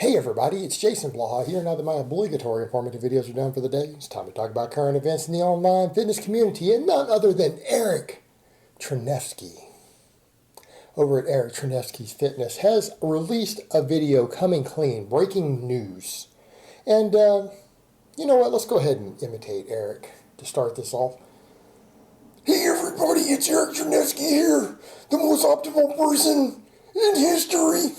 Hey everybody, it's Jason Blaha here. Now that my obligatory informative videos are done for the day, it's time to talk about current events in the online fitness community, and none other than Eric Kanevsky over at Kanevsky's Fitness has released a video coming clean, breaking news. And you know what, let's go ahead and imitate Eric to start this off. Hey everybody, it's Eric Kanevsky here, the most optimal person in history.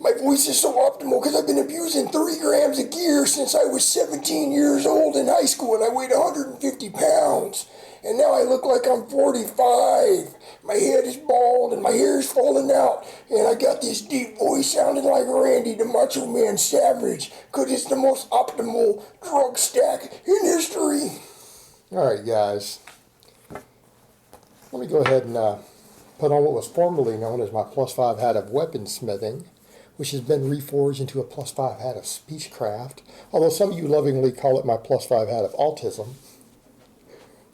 My voice is so optimal because I've been abusing 3 grams of gear since I was 17 years old in high school, and I weighed 150 pounds. And now I look like I'm 45. My head is bald and my hair is falling out. And I got this deep voice sounding like Randy the Macho Man Savage because it's the most optimal drug stack in history. Alright guys, let me go ahead and put on what was formerly known as my +5 hat of weaponsmithing, which has been reforged into a +5 hat of speechcraft, although some of you lovingly call it my +5 hat of autism.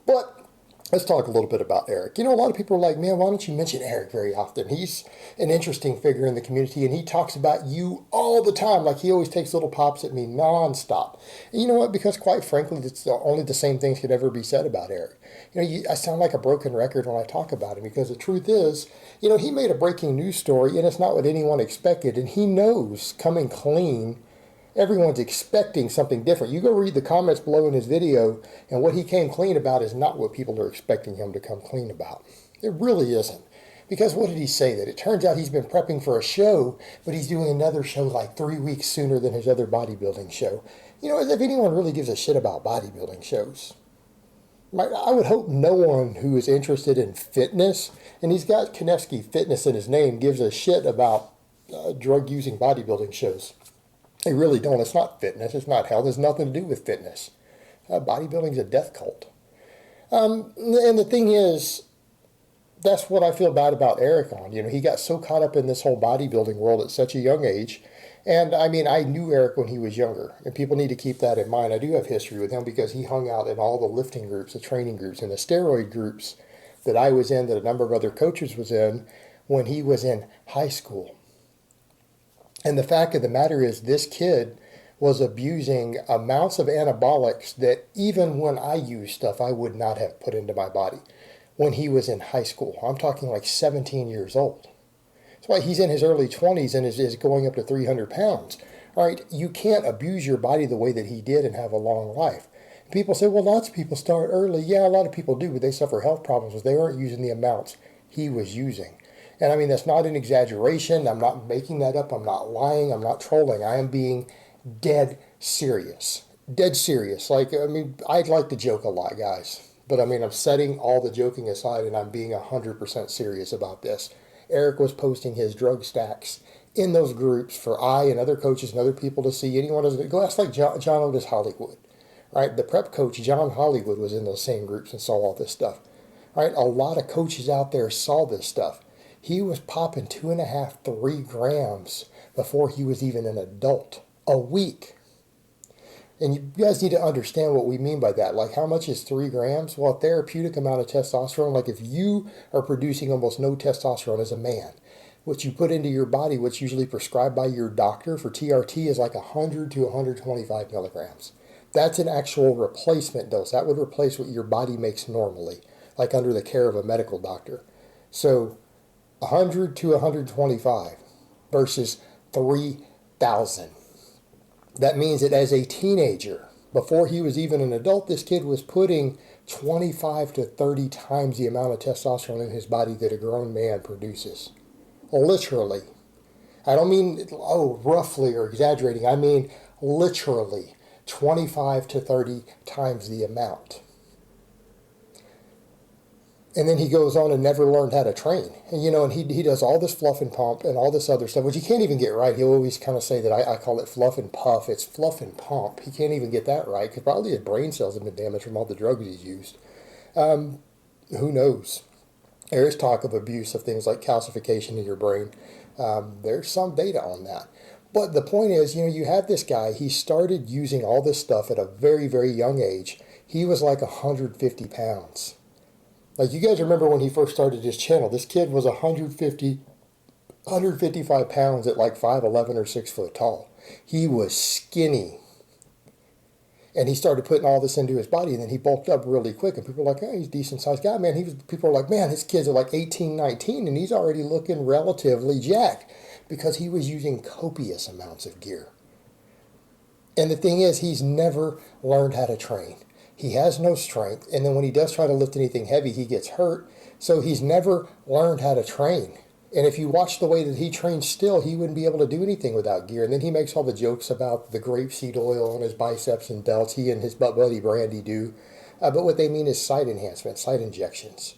But let's talk a little bit about Eric. You know, a lot of people are like, man, why don't you mention Eric very often? He's an interesting figure in the community, and he talks about you all the time. Like, he always takes little pops at me nonstop. And you know what? Because quite frankly, it's only the same things could ever be said about Eric. You know, I sound like a broken record when I talk about him, because the truth is, you know, he made a breaking news story, and it's not what anyone expected, and he knows coming clean, everyone's expecting something different. You go read the comments below in his video, and what he came clean about is not what people are expecting him to come clean about. It really isn't. Because what did he say? That it turns out he's been prepping for a show, but he's doing another show like 3 weeks sooner than his other bodybuilding show. You know, as if anyone really gives a shit about bodybuilding shows. I would hope no one who is interested in fitness, and he's got KanevskyFitness in his name, gives a shit about drug-using bodybuilding shows. They really don't. It's not fitness. It's not health. It has nothing to do with fitness. Bodybuilding is a death cult. And the thing is, that's what I feel bad about Eric on. You know, he got so caught up in this whole bodybuilding world at such a young age. And I mean, I knew Eric when he was younger, and people need to keep that in mind. I do have history with him because he hung out in all the lifting groups, the training groups, and the steroid groups that I was in, that a number of other coaches was in when he was in high school. And the fact of the matter is, this kid was abusing amounts of anabolics that even when I used stuff, I would not have put into my body when he was in high school. I'm talking like 17 years old. That's why he's in his early 20s and is going up to 300 pounds. All right, you can't abuse your body the way that he did and have a long life. People say, well, lots of people start early. Yeah, a lot of people do, but they suffer health problems because they aren't using the amounts he was using. And I mean, that's not an exaggeration. I'm not making that up. I'm not lying. I'm not trolling. I am being dead serious. Dead serious. Like, I mean, I'd like to joke a lot, guys. But I mean, I'm setting all the joking aside, and I'm being 100% serious about this. Eric was posting his drug stacks in those groups for I and other coaches and other people to see. Anyone does go ask like John Otis Hollywood, right? The prep coach, John Hollywood, was in those same groups and saw all this stuff, right? A lot of coaches out there saw this stuff. He was popping 2.5, 3 grams before he was even an adult a week. And you guys need to understand what we mean by that. Like, how much is 3 grams? Well, a therapeutic amount of testosterone. Like, if you are producing almost no testosterone as a man, what you put into your body, what's usually prescribed by your doctor for TRT, is like 100 to 125 milligrams. That's an actual replacement dose. That would replace what your body makes normally, like under the care of a medical doctor. So 100 to 125 versus 3,000. That means that as a teenager, before he was even an adult, this kid was putting 25 to 30 times the amount of testosterone in his body that a grown man produces. Literally. I don't mean, roughly or exaggerating. I mean literally 25 to 30 times the amount. And then he goes on and never learned how to train. And, you know, and he does all this fluff and pump and all this other stuff, which he can't even get right. He'll always kind of say that I call it fluff and puff. It's fluff and pump. He can't even get that right because probably his brain cells have been damaged from all the drugs he's used. Who knows? There is talk of abuse of things like calcification in your brain. There's some data on that. But the point is, you know, you have this guy. He started using all this stuff at a very, very young age. He was like 150 pounds. Like, you guys remember when he first started his channel, this kid was 150 155 pounds at like 5'11" or 6 foot tall. He was skinny. And he started putting all this into his body, and then he bulked up really quick. And people were like, oh, he's a decent sized guy, man. People are like, man, his kids are like 18, 19, and he's already looking relatively jacked because he was using copious amounts of gear. And the thing is, he's never learned how to train. He has no strength, and then when he does try to lift anything heavy, he gets hurt. So he's never learned how to train. And if you watch the way that he trains still, he wouldn't be able to do anything without gear. And then he makes all the jokes about the grapeseed oil on his biceps and delts. He and his buddy Brandy do. But what they mean is site enhancement, site injections.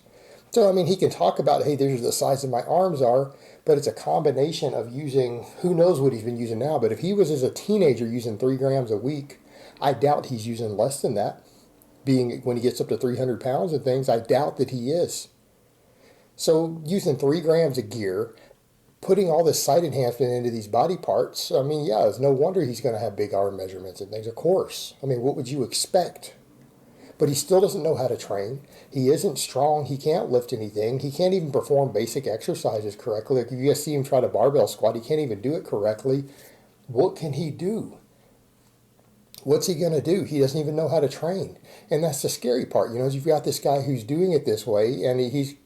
So, I mean, he can talk about, hey, these are the size of my arms are, but it's a combination of using, who knows what he's been using now. But if he was as a teenager using 3 grams a week, I doubt he's using less than that. Being when he gets up to 300 pounds and things, I doubt that he is. So using 3 grams of gear, putting all this site enhancement into these body parts, I mean, yeah, it's no wonder he's going to have big arm measurements and things, of course. I mean, what would you expect? But he still doesn't know how to train. He isn't strong. He can't lift anything. He can't even perform basic exercises correctly. Like if you guys see him try to barbell squat, he can't even do it correctly. What can he do? What's he going to do? He doesn't even know how to train. And that's the scary part. You know, you've got this guy who's doing it this way, and he's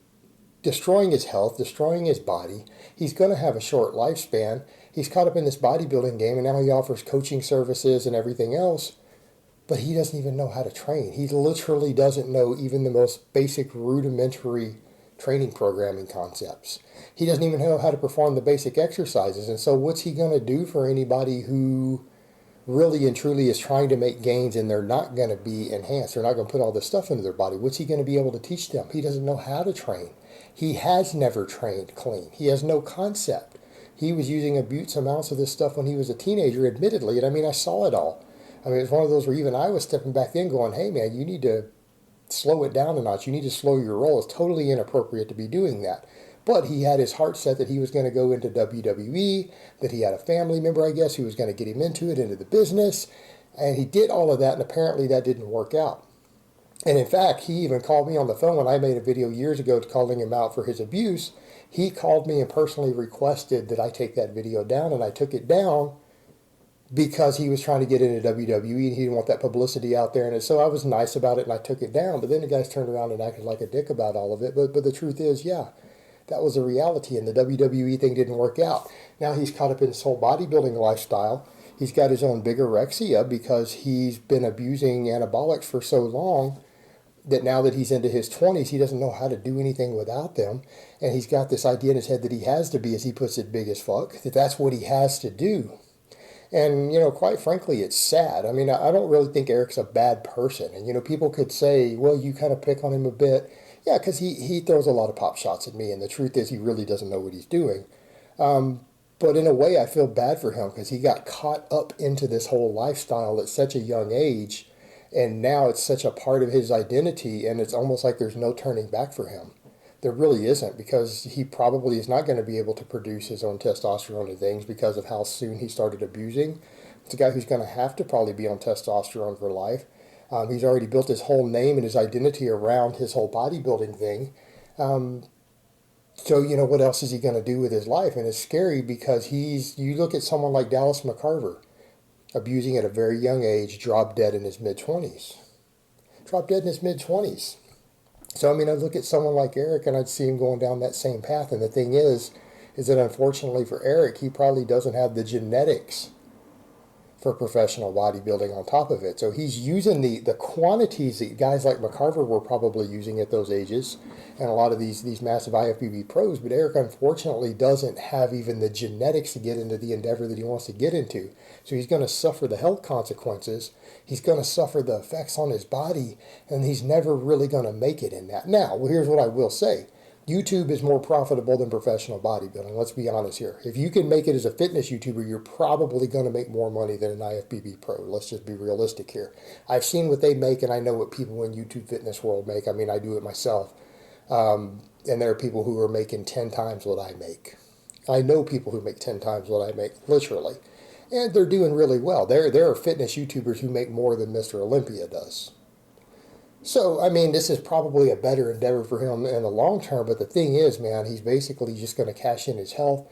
destroying his health, destroying his body. He's going to have a short lifespan. He's caught up in this bodybuilding game, and now he offers coaching services and everything else, but he doesn't even know how to train. He literally doesn't know even the most basic rudimentary training programming concepts. He doesn't even know how to perform the basic exercises. And so what's he going to do for anybody who really and truly is trying to make gains and they're not going to be enhanced? They're not going to put all this stuff into their body. What's he going to be able to teach them? He doesn't know how to train. He has never trained clean. He has no concept. He was using abuse amounts of this stuff when he was a teenager, admittedly. And I mean, I saw it all. I mean, it's one of those where even I was stepping back then going, hey, man, you need to slow it down a notch. You need to slow your roll. It's totally inappropriate to be doing that. But he had his heart set that he was going to go into WWE, that he had a family member, I guess, who was going to get him into it, into the business. And he did all of that, and apparently that didn't work out. And in fact, he even called me on the phone when I made a video years ago calling him out for his abuse. He called me and personally requested that I take that video down, and I took it down because he was trying to get into WWE and he didn't want that publicity out there. And so I was nice about it and I took it down. But then the guys turned around and acted like a dick about all of it. But the truth is, yeah, that was a reality, and the WWE thing didn't work out. Now he's caught up in this whole bodybuilding lifestyle. He's got his own bigorexia because he's been abusing anabolics for so long that now that he's into his 20s, he doesn't know how to do anything without them. And he's got this idea in his head that he has to be, as he puts it, big as fuck, that that's what he has to do. And, you know, quite frankly, it's sad. I mean, I don't really think Eric's a bad person. And, you know, people could say, well, you kind of pick on him a bit. Yeah, because he throws a lot of pop shots at me. And the truth is he really doesn't know what he's doing. But in a way, I feel bad for him because he got caught up into this whole lifestyle at such a young age. And now it's such a part of his identity. And it's almost like there's no turning back for him. There really isn't, because he probably is not going to be able to produce his own testosterone and things because of how soon he started abusing. It's a guy who's going to have to probably be on testosterone for life. He's already built his whole name and his identity around his whole bodybuilding thing. So, you know, what else is he going to do with his life? And it's scary because you look at someone like Dallas McCarver, abusing at a very young age, dropped dead in his mid-20s. Dropped dead in his mid-20s. So, I mean, I look at someone like Eric and I'd see him going down that same path. And the thing is that unfortunately for Eric, he probably doesn't have the genetics for professional bodybuilding on top of it. So he's using the quantities that guys like McCarver were probably using at those ages, and a lot of these massive IFBB pros. But Eric, unfortunately, doesn't have even the genetics to get into the endeavor that he wants to get into. So he's going to suffer the health consequences. He's going to suffer the effects on his body, and he's never really going to make it in that. Now, well, here's what I will say. YouTube is more profitable than professional bodybuilding. Let's be honest here. If you can make it as a fitness YouTuber, you're probably going to make more money than an IFBB pro. Let's just be realistic here. I've seen what they make, and I know what people in YouTube fitness world make. I mean, I do it myself. And there are people who are making 10 times what I make. I know people who make 10 times what I make, literally. And they're doing really well. There are fitness YouTubers who make more than Mr. Olympia does. So, I mean, this is probably a better endeavor for him in the long term, but the thing is, man, he's basically just going to cash in his health.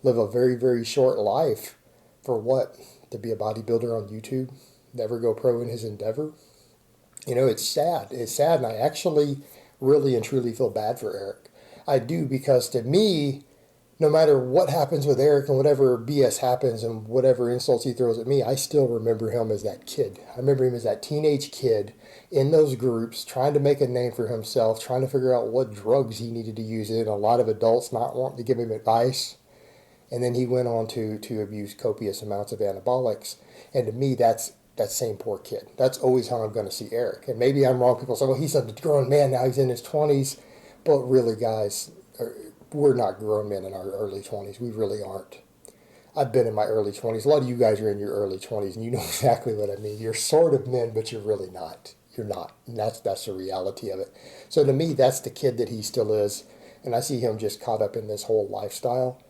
live a very, very short life for what? To be a bodybuilder on YouTube? Never go pro in his endeavor? It's sad. It's sad, and I actually really and truly feel bad for Eric. I do, because to me, no matter what happens with Eric and whatever BS happens and whatever insults he throws at me, I still remember him as that kid. I remember him as that teenage kid in those groups trying to make a name for himself, trying to figure out what drugs he needed to use in, a lot of adults not wanting to give him advice. And then he went on to abuse copious amounts of anabolics. And to me, that's that same poor kid. That's always how I'm going to see Eric. And maybe I'm wrong. People say, well, he's a grown man now. He's in his 20s. But really, guys, we're not grown men in our early 20s. We really aren't. I've been in my early 20s. A lot of you guys are in your early 20s, and you know exactly what I mean. You're sort of men, but you're really not. You're not. And that's the reality of it. So to me, that's the kid that he still is. And I see him just caught up in this whole lifestyle.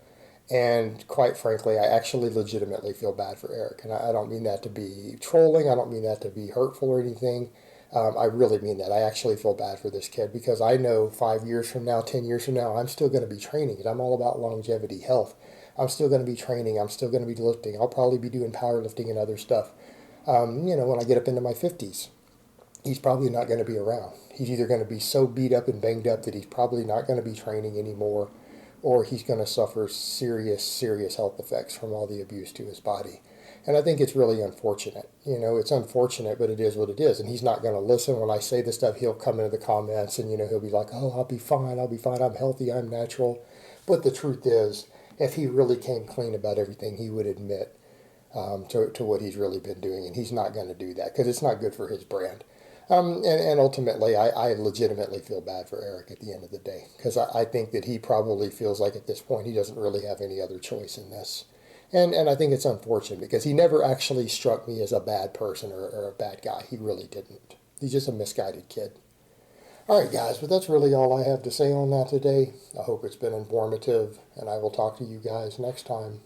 And quite frankly, I actually legitimately feel bad for Eric. And I don't mean that to be trolling. I don't mean that to be hurtful or anything. I really mean that. I actually feel bad for this kid, because I know 5 years from now, 10 years from now, I'm still going to be training. And I'm all about longevity, health. I'm still going to be training. I'm still going to be lifting. I'll probably be doing powerlifting and other stuff. When I get up into my 50s, he's probably not going to be around. He's either going to be so beat up and banged up that he's probably not going to be training anymore, or he's going to suffer serious, serious health effects from all the abuse to his body. And I think it's really unfortunate. It's unfortunate, but it is what it is. And he's not going to listen. When I say this stuff, he'll come into the comments and, he'll be like, oh, I'll be fine. I'm healthy. I'm natural. But the truth is, if he really came clean about everything, he would admit to what he's really been doing. And he's not going to do that, because it's not good for his brand. And ultimately, I legitimately feel bad for Eric at the end of the day, because I think that he probably feels like at this point he doesn't really have any other choice in this. And I think it's unfortunate, because he never actually struck me as a bad person or a bad guy. He really didn't. He's just a misguided kid. All right, guys, but that's really all I have to say on that today. I hope it's been informative, and I will talk to you guys next time.